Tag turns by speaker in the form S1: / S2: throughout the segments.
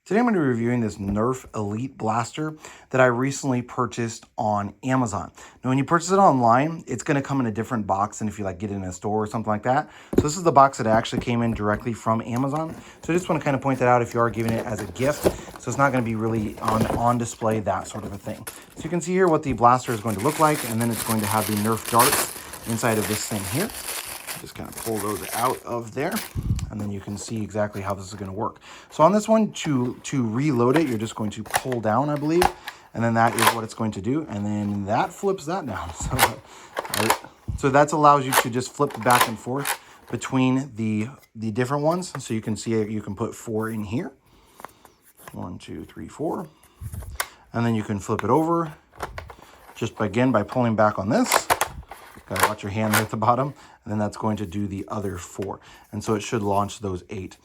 S1: Today I'm going to be reviewing this Nerf Elite Blaster that I recently purchased on Amazon. Now when you purchase it online, it's going to come in a different box than if you get it in a store or something like that. So this is the box that actually came in directly from Amazon. So I just want to kind of point that out if you are giving it as a gift. So it's not going to be really on display, that sort of a thing. So you can see here what the blaster is going to look like, and then it's going to have the Nerf darts inside of this thing here. Just kind of pull those out of there, and then you can see exactly how this is going to work. So on this one, to reload it, you're just going to pull down, I believe, and then that is what it's going to do, and then that flips that down. So that allows you to just flip back and forth between the different ones. So you can see it, you can put 4 in here. 1, 2, 3, 4. And then you can flip it over just by pulling back on this. Gotta watch your hand there at the bottom, and then that's going to do the other 4. And so it should launch those 8.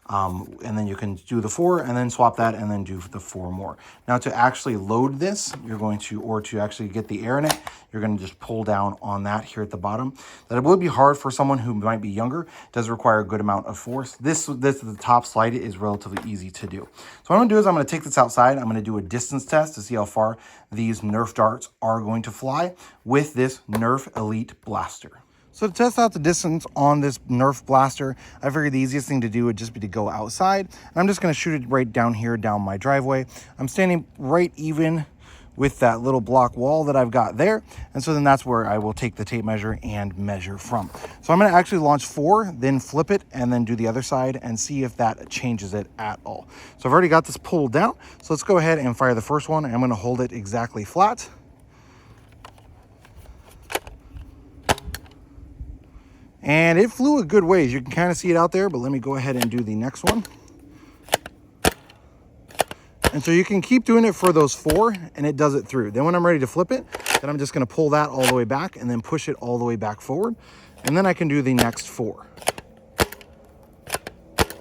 S1: And then you can do the 4 and then swap that and then do the 4 more. Now to actually load this, you're going to, or to actually get the air in it, you're going to just pull down on that here at the bottom. That would be hard for someone who might be younger. It does require a good amount of force. This the top slide is relatively easy to do. So what I'm going to do is I'm going to take this outside. I'm going to do a distance test to see how far these Nerf darts are going to fly with this Nerf Elite Blaster. So to test out the distance on this Nerf blaster, I figured the easiest thing to do would just be to go outside. And I'm just going to shoot it right down here, down my driveway. I'm standing right even with that little block wall that I've got there. And so then that's where I will take the tape measure and measure from. So I'm going to actually launch 4, then flip it, and then do the other side and see if that changes it at all. So I've already got this pulled down. So let's go ahead and fire the first one. I'm going to hold it exactly flat. And it flew a good ways. You can kind of see it out there, but let me go ahead and do the next one. And so you can keep doing it for those 4, and it does it through. Then when I'm ready to flip it, then I'm just going to pull that all the way back and then push it all the way back forward. And then I can do the next 4.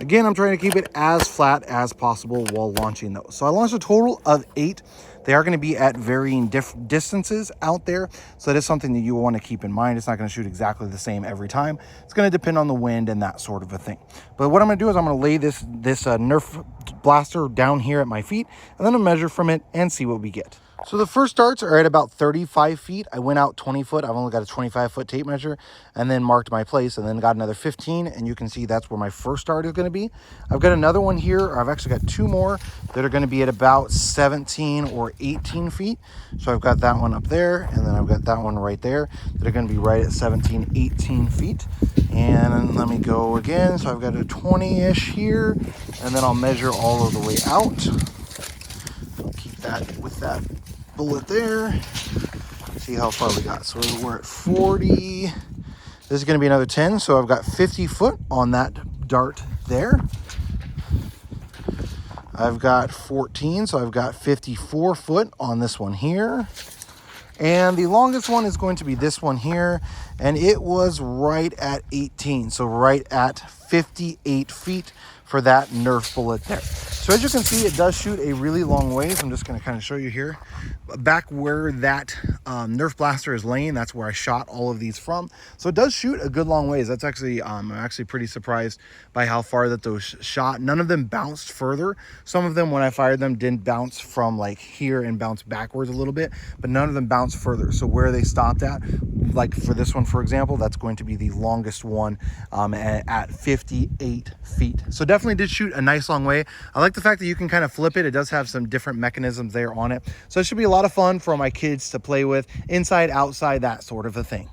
S1: Again, I'm trying to keep it as flat as possible while launching those. So I launched a total of 8. They are going to be at varying distances out there. So that is something that you want to keep in mind. It's not going to shoot exactly the same every time. It's going to depend on the wind and that sort of a thing. But what I'm going to do is I'm going to lay this Nerf blaster down here at my feet, and then I'll measure from it and see what we get. So the first darts are at about 35 feet. I went out 20 foot. I've only got a 25-foot tape measure, and then marked my place, and then got another 15, and you can see that's where my first dart is going to be. I've got another one here, or I've actually got 2 more that are going to be at about 17 or 18 feet. So I've got that one up there, and then I've got that one right there that are going to be right at 17, 18 feet. And let me go again. So I've got a 20-ish here, and then I'll measure all of the way out. I'll keep that with that bullet there. See how far we got. So we're at 40. This is going to be another 10. So I've got 50 foot on that dart there. I've got 14. So I've got 54 foot on this one here. And the longest one is going to be this one here. And it was right at 18. So right at 58 feet for that Nerf bullet there. So as you can see, it does shoot a really long ways. I'm just going to kind of show you here. Back where that Nerf blaster is laying, that's where I shot all of these from. So it does shoot a good long ways. That's actually, I'm actually pretty surprised by how far that those shot. None of them bounced further. Some of them, when I fired them, didn't bounce from like here and bounce backwards a little bit, but none of them bounced further. So where they stopped at, like for this one, for example, that's going to be the longest one at 58 feet. So definitely did shoot a nice long way. I like the fact that you can kind of flip it. It does have some different mechanisms there on it. So it should be a lot of fun for my kids to play with, inside, outside, that sort of a thing.